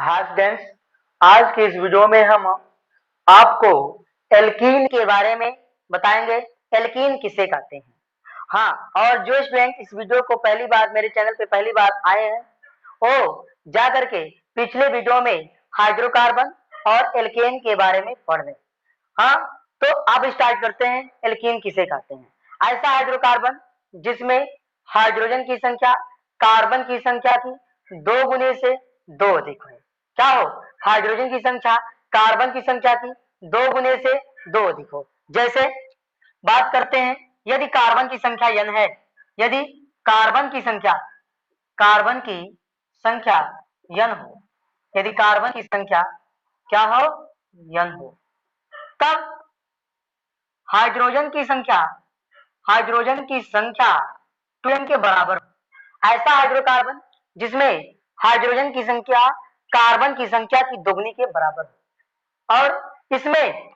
हाँ स्टूडेंट्स, आज के इस वीडियो में हम आपको एल्कीन के बारे में बताएंगे। एल्कीन किसे कहते हैं। हाँ, और जो स्टूडेंट इस वीडियो को पहली बार मेरे चैनल पे पहली बार आए हैं वो जा करके पिछले वीडियो में हाइड्रोकार्बन और एल्केन के बारे में पढ़ लें। हाँ, तो अब स्टार्ट करते हैं। एल्कीन किसे कहते हैं। ऐसा हाइड्रोकार्बन जिसमें हाइड्रोजन की संख्या कार्बन की संख्या की 2 गुने से 2 अधिक हो। क्या हो? हाइड्रोजन की संख्या कार्बन की संख्या की 2 गुने से 2 अधिक हो। जैसे बात करते हैं, यदि कार्बन की संख्या n है, यदि कार्बन की संख्या n हो, यदि कार्बन की संख्या क्या हो? n हो, तब हाइड्रोजन की संख्या 2n के बराबर। ऐसा हाइड्रोकार्बन जिसमें हाइड्रोजन की संख्या कार्बन की संख्या की दोगुनी के बराबर और इसमें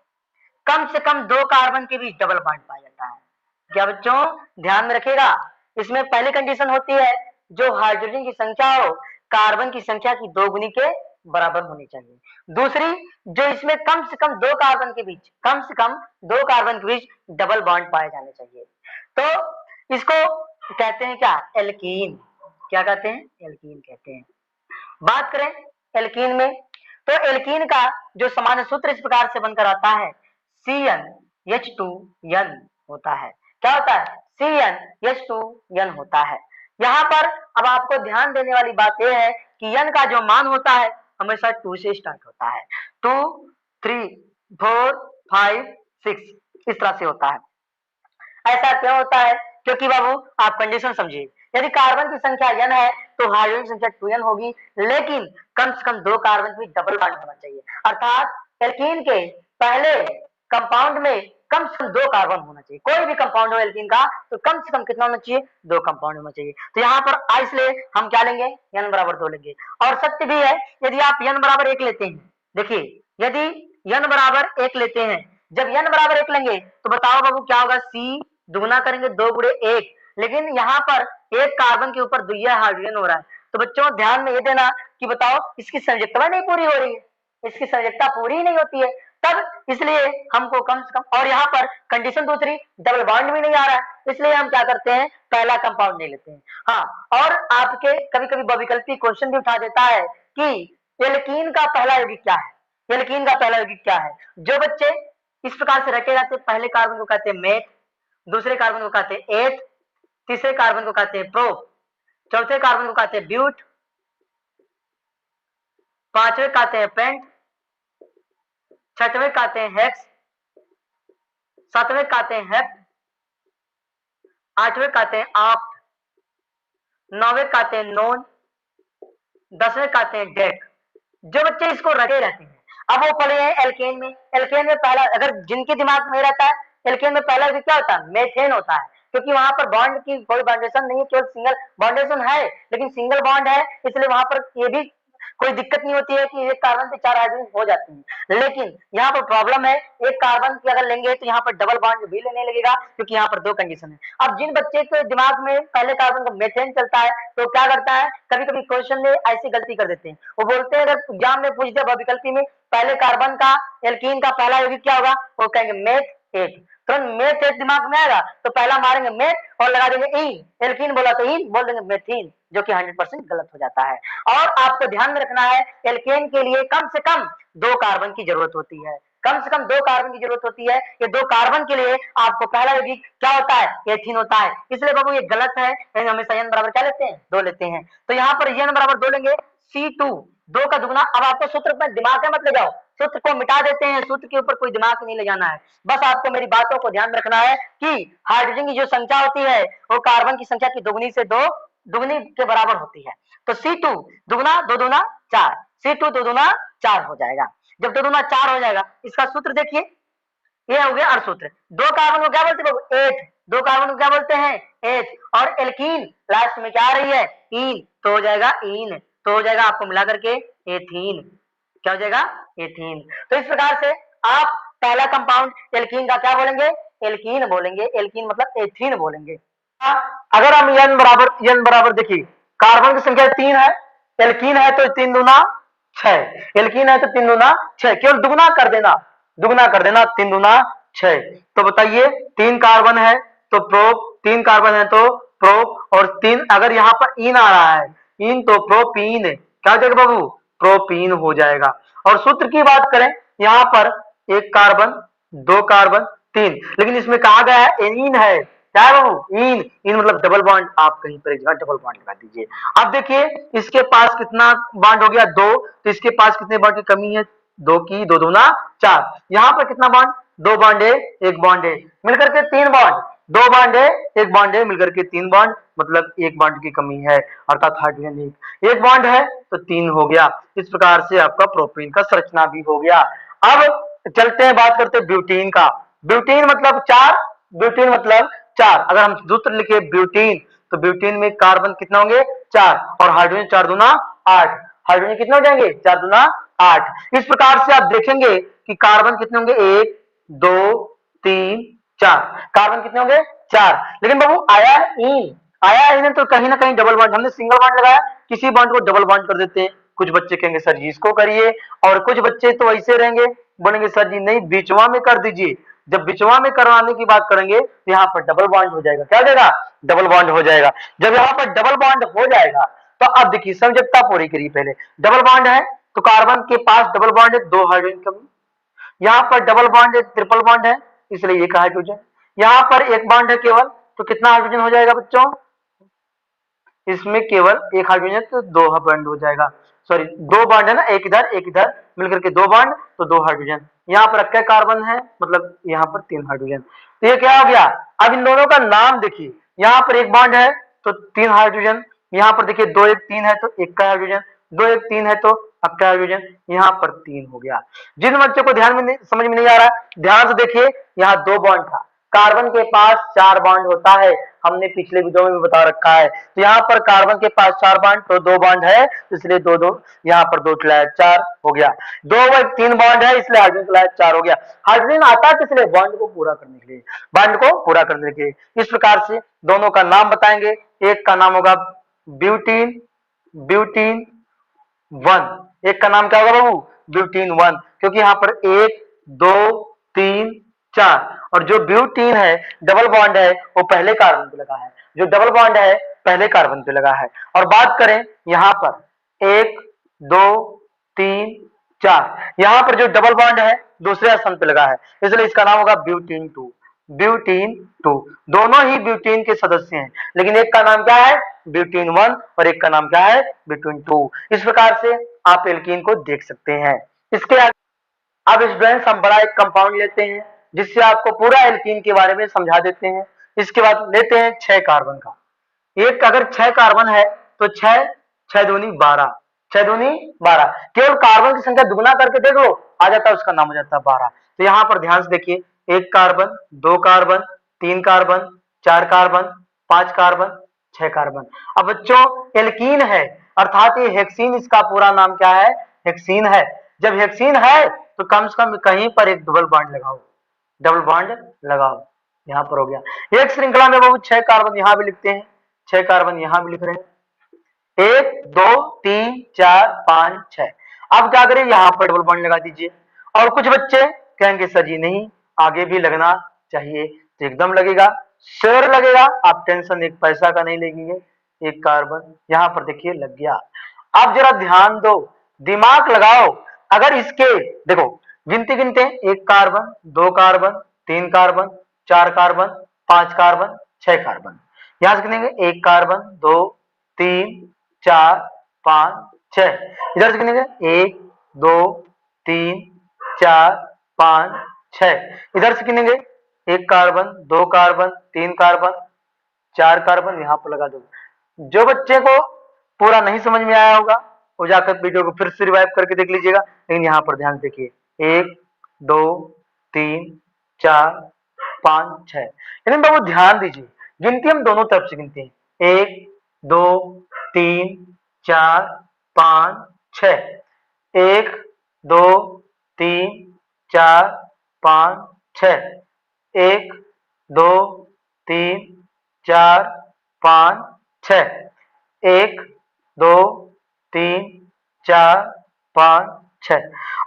कम से कम 2 कार्बन के बीच डबल बॉन्ड पाया जाता है। क्या बच्चों, ध्यान में रखिएगा। इसमें पहली कंडीशन होती है जो हाइड्रोजन की संख्या हो कार्बन की संख्या की 2 गुनी के बराबर होनी चाहिए। दूसरी, जो इसमें कम से कम 2 कार्बन के बीच डबल बॉन्ड पाए जाने चाहिए। तो इसको कहते हैं क्या? एल्कीन। क्या कहते हैं? एल्कीन कहते हैं। बात करें एल्कीन में, तो एल्कीन का जो सामान्य सूत्र इस प्रकार से बनकर आता है, CnH2n होता है। क्या होता है? CnH2n होता है। यहाँ पर अब आपको ध्यान देने वाली बात यह है कि n का जो मान होता है हमेशा 2 से स्टार्ट होता है। 2, 3, 4, 5, 6 इस तरह से होता है। ऐसा क्यों होता है? क्योंकि बाबू आप कंडीशन समझिए, यदि कार्बन की संख्या n है तो हाइड्रोजन की संख्या 2n होगी, लेकिन कम से कम 2 कार्बन की डबल बॉन्ड होना चाहिए। अर्थात एल्कीन के पहले कंपाउंड में कम से कम 2 कार्बन होना चाहिए। कोई भी कंपाउंड हो एल्कीन का तो कम से कम कितना होना चाहिए? 2 कंपाउंड होना चाहिए। तो यहाँ पर इसलिए हम क्या लेंगे? n बराबर 2 लेंगे। और सत्य भी है, यदि आप n बराबर 1 लेते हैं, देखिए यदि n बराबर 1 लेते हैं, जब n बराबर 1 लेंगे तो बताओ बाबू क्या होगा? C दुगुना करेंगे 2 गुणे 1, लेकिन यहाँ पर एक कार्बन के ऊपर दुइया हाइड्रोजन हो रहा है। तो बच्चों ध्यान में ये देना कि बताओ इसकी संयोजकता नहीं पूरी हो रही है, इसकी संयोजकता पूरी ही नहीं होती है, तब इसलिए हमको कम से कम, और यहाँ पर कंडीशन दूसरी डबल बॉन्ड भी नहीं आ रहा है, इसलिए हम क्या करते हैं? पहला कंपाउंड नहीं लेते हैं। हाँ, और आपके कभी कभी बहुविकल्पी क्वेश्चन भी उठा देता है कि एल्कीन का पहला यौगिक क्या है? एल्कीन का पहला यौगिक क्या है? जो बच्चे इस प्रकार से रखे जाते हैं, पहले कार्बन को कहते हैं मेथ, दूसरे कार्बन को कहते हैं एथ, तीसरे कार्बन को कहते हैं प्रोप, चौथे कार्बन को कहते हैं ब्यूट, पांचवें कहते हैं पेंट, छठवें कहते हैं हेक्स, सातवें कहते हैं हेप्ट, आठवें कहते हैं ऑक्ट, नौवें कहते हैं नोन, 10वें कहते हैं डेक। जो बच्चे इसको रटे रहते हैं, अब वो पढ़े हैं एल्केन में। एल्केन में पहला, अगर जिनके दिमाग में रहता है एल्केन में पहला क्या होता है? मेथेन होता है, क्योंकि वहां पर बॉन्ड की कोई बाउंडेशन नहीं है, केवल सिंगल बाउंडेशन है, लेकिन सिंगल बॉन्ड है, इसलिए वहां पर ये भी कोई दिक्कत नहीं होती है कि एक कार्बन पे 4 हाइड्रोजन हो जाती है। लेकिन यहाँ पर प्रॉब्लम है, एक कार्बन की अगर लेंगे तो यहाँ पर डबल बॉन्ड भी लेने लगेगा, क्योंकि यहाँ पर 2 कंडीशन है। अब जिन बच्चे के दिमाग में पहले कार्बन का मेथेन चलता है तो क्या करता है, कभी कभी क्वेश्चन में ऐसी गलती कर देते हैं, वो बोलते हैं, अगर एग्जाम में पूछ दिया बहुविकल्पी में पहले कार्बन का एल्कीन का पहला यौगिक क्या होगा, वो कहेंगे मेथ 8, तुरंत मेथ 8 दिमाग में आएगा तो पहला मारेंगे मेथ और लगा देंगे इन, एल्कीन बोला तो इन बोल देंगे मेथीन, जो कि 100% गलत हो जाता है। और आपको ध्यान में रखना है, एल्केन के लिए कम से कम 2 कार्बन की जरूरत होती है, कम से कम 2 कार्बन की जरूरत होती है। ये 2 कार्बन के लिए आपको पहला यौगिक क्या होता है? एथीन होता है। इसलिए बाबू ये गलत है, हमेशा n बराबर क्या लेते हैं? 2 लेते हैं। तो यहाँ पर n बराबर 2 लेंगे, C2 2 का दुगुना। अब आपको सूत्र में दिमाग में मत ले जाओ, सूत्र को मिटा देते हैं, सूत्र के ऊपर कोई दिमाग नहीं ले जाना है, बस आपको मेरी बातों को ध्यान रखना है कि हाइड्रोजन की जो संख्या होती है वो कार्बन की संख्या की दोगुनी से 2 दुगुनी के बराबर होती है। तो C2 दुगुना 2 दूना 4, C2 2 दूना 4 हो जाएगा। जब 2 दूना 4 हो जाएगा, इसका सूत्र देखिए, ये हो गया अर्ध सूत्र। 2 कार्बन को क्या बोलते हैं? एथ। 2 कार्बन को क्या बोलते हैं? एथ। और एल्कीन लास्ट में क्या आ रही है? इन, तो हो जाएगा इन, तो हो जाएगा आपको मिला करके एथीन। क्या हो जाएगा? एथीन। तो इस प्रकार से आप पहला कंपाउंड एल्कीन का क्या बोलेंगे? एल्कीन बोलेंगे, एल्कीन मतलब एथीन बोलेंगे। अगर हम n बराबर देखिए, कार्बन की संख्या 3 है, एल्कीन है तो 3 दूना छह। एल्कीन है तो 3 दूना 6, केवल दुगना कर देना, दुगना कर देना, 3 दूना 6। तो बताइए 3 कार्बन है तो प्रोप, 3 कार्बन है तो प्रोप, और 3 अगर यहाँ पर इन आ रहा है, इन तो प्रोपीन, क्या हो जाएगा बाबू, प्रोपीन हो जाएगा। और सूत्र की बात करें यहाँ पर 1 कार्बन 2 कार्बन 3, लेकिन इसमें कहा गया है एनीन है, क्या है बाबू, इन, इन मतलब डबल बॉन्ड, आप कहीं पर एक जगह डबल बॉन्ड लगा दीजिए। अब देखिए इसके पास कितना बॉन्ड हो गया, 2, तो इसके पास कितने बॉन्ड की कमी है, 2 की 2 दूना 4। यहाँ पर कितना बॉन्ड, 2 बॉन्ड है, 1 बॉन्ड है, मिलकर के 3 बॉन्ड, 2 बॉन्ड है, 1 बॉन्ड है, मिलकर के 3 बॉन्ड, मतलब 1 बॉन्ड की कमी है, अर्थात हाइड्रोजन 1 बॉन्ड है तो 3 हो गया। इस प्रकार से आपका प्रोपीन का संरचना भी हो गया। अब चलते हैं, बात करते हैं ब्यूटीन का। ब्यूटीन मतलब 4, ब्यूटीन मतलब 4। अगर हम सूत्र लिखे ब्यूटीन, तो ब्यूटीन में कार्बन कितना होंगे, 4, और हाइड्रोजन 4 दूना 8, हाइड्रोजन कितने हो जाएंगे, 4 दूना 8। इस प्रकार से आप देखेंगे कि कार्बन कितने होंगे, 1 2 3 4, कार्बन कितने होंगे, 4। लेकिन बाबू आया इन, आया इन तो कहीं ना कहीं डबल बॉन्ड, हमने सिंगल बॉन्ड लगाया, किसी बॉन्ड को डबल बॉन्ड कर देते हैं। कुछ बच्चे कहेंगे सर जी इसको करिए, और कुछ बच्चे तो ऐसे रहेंगे, बोलेंगे सर जी नहीं बीचवा में कर दीजिए। जब बिचवा में करवाने की बात करेंगे तो यहाँ पर डबल बॉन्ड हो जाएगा, क्या हो जाएगा, डबल बॉन्ड हो जाएगा। जब यहाँ पर डबल बॉन्ड हो जाएगा तो अब देखिए समझौता पूरी करिए। पहले डबल बॉन्ड है तो कार्बन के पास डबल बॉन्ड है, 2 हाइड्रोजन कम, यहाँ पर डबल बॉन्ड है, ट्रिपल बॉन्ड है, इसलिए एक हाइड्रोजन, यहाँ पर एक बॉन्ड है केवल, तो कितना हाइड्रोजन हो जाएगा बच्चों, इसमें केवल एक हाइड्रोजन तो 2 बॉन्ड हो जाएगा, सॉरी 2 बॉन्ड है ना, एक इधर मिलकर के 2 बॉन्ड तो 2 हाइड्रोजन। यहाँ पर अक्के कार्बन है, मतलब यहाँ पर 3 हाइड्रोजन। तो ये क्या हो गया, अब इन दोनों का नाम देखिए, यहाँ पर एक बॉन्ड है तो 3 हाइड्रोजन, यहाँ पर देखिए 2 1 3 है तो 1 का हाइड्रोजन, 2 1 3 है तो अक्का हाइड्रोजन, यहाँ पर 3 हो गया। जिन बच्चों को ध्यान में नहीं, समझ में नहीं आ रहा है, ध्यान से देखिए, यहाँ 2 बॉन्ड था, कार्बन के पास 4 बॉन्ड होता है, हमने पिछले वीडियो में भी बता रखा है। तो यहाँ पर कार्बन के पास 4 बॉन्ड तो 2 बॉन्ड है, इसलिए 2 2, यहाँ पर 2 चलाया 4 हो गया। 2 व 3 बॉन्ड है, इसलिए हाइड्रोजन चलाया 4 हो गया। हाइड्रोजन आता किस लिए, बॉन्ड को पूरा करने के लिए, बॉन्ड को पूरा करने के लिए। इस प्रकार से दोनों का नाम बताएंगे, एक का नाम होगा ब्यूटीन, ब्यूटीन 1, एक का नाम क्या होगा बाबू, ब्यूटीन 1, क्योंकि यहाँ पर 1 2 3 4, और जो ब्यूटीन है डबल बॉन्ड है वो पहले कार्बन पे लगा है, जो डबल बॉन्ड है पहले कार्बन पे लगा है। और बात करें यहाँ पर 1 2 3 4, यहाँ पर जो डबल बॉन्ड है दूसरे स्थान पे लगा है, इसलिए इसका नाम होगा ब्यूटीन 2, ब्यूटीन 2। दोनों ही ब्यूटीन के सदस्य हैं, लेकिन एक का नाम क्या है, ब्यूटीन 1, और एक का नाम क्या है, ब्यूटीन 2। इस प्रकार से आप एल्कीन को देख सकते हैं। इसके आगे अब स्टूडेंट्स हम बड़ा एक कंपाउंड लेते हैं, जिससे आपको पूरा एल्कीन के बारे में समझा देते हैं। इसके बाद लेते हैं 6 कार्बन का। एक अगर 6 कार्बन है तो 6 6 दूनी 12, 6 दूनी 12, केवल कार्बन की संख्या दुगना करके देख लो, आ जाता है, उसका नाम हो जाता है 12। तो यहाँ पर ध्यान से देखिए, 1 carbon 2 carbon 3 carbon 4 carbon 5 carbon 6 carbon. अब बच्चों एल्कीन है, अर्थात ये हेक्सीन, इसका पूरा नाम क्या है, हेक्सीन है। जब हेक्सीन है तो कम से कम कहीं पर एक डबल बॉन्ड लगाओ, डबल बॉन्ड लगाओ, यहाँ पर हो गया। एक श्रृंखला में बाबू 6 कार्बन यहाँ भी लिखते हैं, 6 कार्बन यहाँ भी लिख रहे हैं, 1 2 3 4 5 6। अब क्या करें, यहाँ पर डबल बॉन्ड लगा दीजिए। और कुछ बच्चे कहेंगे सर जी नहीं आगे भी लगना चाहिए, तो एकदम लगेगा, शेयर लगेगा, आप टेंशन एक पैसा का नहीं लेंगे। एक कार्बन यहाँ पर देखिए लग गया। आप जरा ध्यान दो, दिमाग लगाओ, अगर इसके देखो गिनती गिनते हैं, 1 carbon 2 carbon 3 carbon 4 carbon 5 carbon 6 carbon, यहां से गिनेंगे 1 कार्बन 2 3 4 5 6, इधर से गिनेंगे 1 2 3 4 5 6, इधर से गिनेंगे 1 कार्बन 2 कार्बन 3 कार्बन 4 कार्बन, यहाँ पर लगा दो। जो बच्चे को पूरा नहीं समझ में आया होगा वो जाकर वीडियो को फिर से रिवाइव करके देख लीजिएगा। लेकिन यहाँ पर ध्यान देखिए, 1 2 3 4 5 6, लेकिन बाबू ध्यान दीजिए, गिनती हम दोनों तरफ से गिनते हैं, 1 2 3 4 5 6, 1 2 3 4 5 6, 1 2 3 4 5 6, 1 2 3 4 5 6।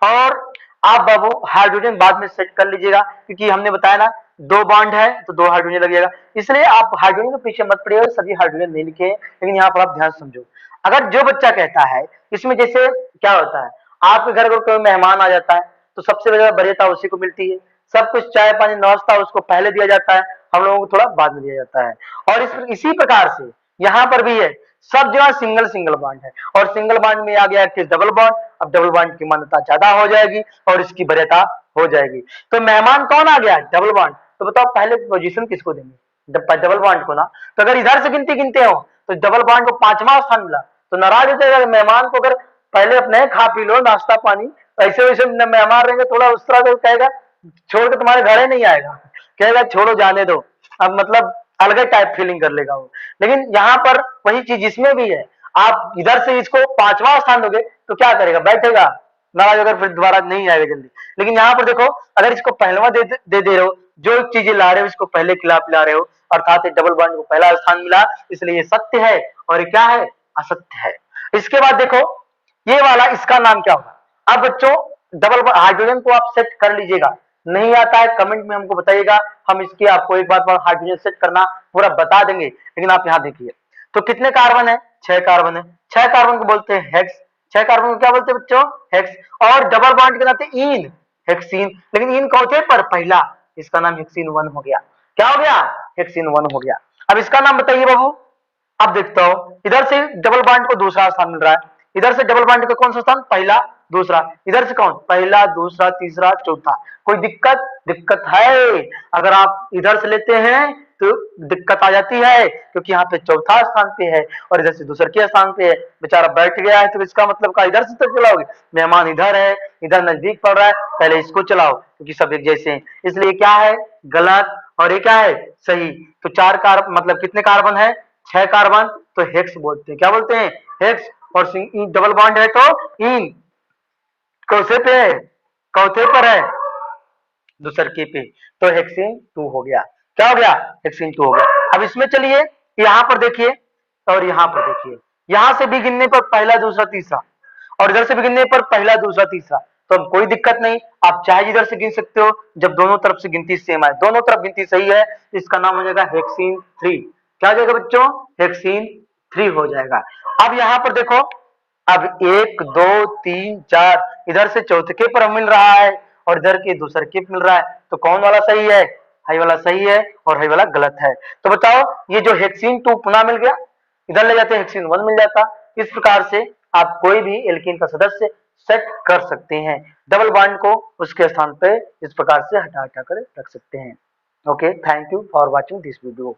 और आप बाबू हाइड्रोजन बाद में सेट कर लीजिएगा, क्योंकि हमने बताया ना 2 बॉन्ड है तो 2 हाइड्रोजन लगेगा, इसलिए आप हाइड्रोजन के पीछे मत पड़िएगा, सभी हाइड्रोजन नहीं लिखे, लेकिन यहाँ पर आप ध्यान समझो। अगर जो बच्चा कहता है इसमें जैसे क्या होता है, आपके घर अगर कोई मेहमान आ जाता है तो सबसे ज्यादा वरीयता उसी को मिलती है, सब कुछ चाय पानी नाश्ता उसको पहले दिया जाता है, हम लोगों को थोड़ा बाद में दिया जाता है। और इसी प्रकार से यहाँ पर भी है, सब जगह सिंगल सिंगल बॉन्ड है, और सिंगल बॉन्ड में आ गया कि डबल बॉन्ड, अब डबल बॉन्ड की मान्यता ज्यादा हो जाएगी और इसकी वरीयता हो जाएगी। तो मेहमान कौन आ गया, डबल बॉन्ड, तो बताओ पहले पोजीशन किसको देंगे, डबल बॉन्ड को ना। तो अगर इधर से गिनती गिनते हो तो डबल बॉन्ड को 5वां स्थान मिला, तो नाराज हो जाएगा मेहमान को, अगर पहले अपने खा पी लो नाश्ता पानी, ऐसे वैसे मेहमान रहेंगे थोड़ा उस तरह से कहेगा, छोड़ के तुम्हारे घर ही नहीं आएगा, कहेगा छोड़ो जाने दो, अब मतलब अलग टाइप फीलिंग कर लेगा वो। लेकिन यहाँ पर वही चीज इसमें भी है, आप इधर से इसको 5वां स्थान दोगे तो क्या करेगा, बैठेगा, नाराज होकर फिर दोबारा नहीं आएगा जल्दी। लेकिन यहाँ पर देखो अगर इसको पहलवा दे रहे हो, जो चीजें ला रहे हो इसको पहले खिला पिला रहे हो, अर्थात डबल बॉन्ड को पहला स्थान मिला, इसलिए ये सत्य है, और ये क्या है, असत्य है। इसके बाद देखो ये वाला, इसका नाम क्या होगा। अब बच्चों डबल हाइड्रोजन को आप सेट कर लीजिएगा, नहीं आता है कमेंट में हमको बताइएगा, हम इसकी आपको एक बार हाइड्रोजन सेट करना पूरा बता देंगे। लेकिन आप यहाँ देखिए तो कितने कार्बन है, 6 कार्बन है, 6 कार्बन को बोलते हैं हेक्स, 6 कार्बन को क्या बोलते हैं बच्चों, हेक्स। और डबल बॉन्ड के नाते इन, हेक्सीन, लेकिन इन कौन थे पर पहला, इसका नाम हेक्सीन 1 हो गया, क्या हो गया, हेक्सीन 1 हो गया। अब इसका नाम बताइए बाबू। अब देखता हूं इधर से डबल बॉन्ड को दूसरा स्थान मिल रहा है, इधर से डबल बॉन्ड का कौन सा स्थान, पहला दूसरा, इधर से कौन, पहला दूसरा तीसरा चौथा, कोई दिक्कत, दिक्कत है, अगर आप इधर से लेते हैं तो दिक्कत आ जाती है, क्योंकि यहाँ पे चौथा स्थान पे है और इधर से दूसरे के स्थान पे है, बेचारा बैठ गया है, तो इसका मतलब का इधर से तो चलाओगे, मेहमान इधर है, इधर नजदीक पड़ रहा है, पहले इसको चलाओ क्योंकि सब एक जैसे हैं, इसलिए क्या है, गलत, और ये क्या है, सही। तो 4 कार्बन मतलब कितने कार्बन है, 6 कार्बन, तो हेक्स बोलते हैं, क्या बोलते हैं, हेक्स। और डबल बॉन्ड है तो इन, कौसे पे है, चौथे पर है, दूसरे पे, तो हेक्सीन 2 हो गया, क्या हो गया, हेक्सीन 2 हो गया। अब इसमें चलिए यहाँ पर देखिए और यहाँ पर देखिए, यहाँ से भी गिनने पर पहला दूसरा तीसरा, और इधर से भी गिनने पर पहला दूसरा तीसरा, तो अब कोई दिक्कत नहीं, आप चाहे जिधर से गिन सकते हो, जब दोनों तरफ से गिनती सेम आए, दोनों तरफ गिनती सही है, इसका नाम हो जाएगा हेक्सीन 3, क्या हो जाएगा बच्चों, हेक्सीन 3 हो जाएगा। अब यहाँ पर देखो, अब 1 2 3 4, इधर से चौथे पर मिल रहा है और इधर के दूसरे के मिल रहा है, तो कौन वाला सही है, हाई वाला सही है और हाई वाला गलत है। तो बताओ ये जो हेक्सीन 2 पुनः मिल गया, इधर ले जाते हेक्सीन 1 मिल जाता। इस प्रकार से आप कोई भी एल्कीन का सदस्य सेट कर सकते हैं, डबल बॉन्ड को उसके स्थान पे इस प्रकार से हटा हटा कर रख सकते हैं। Okay, thank you for watching this video.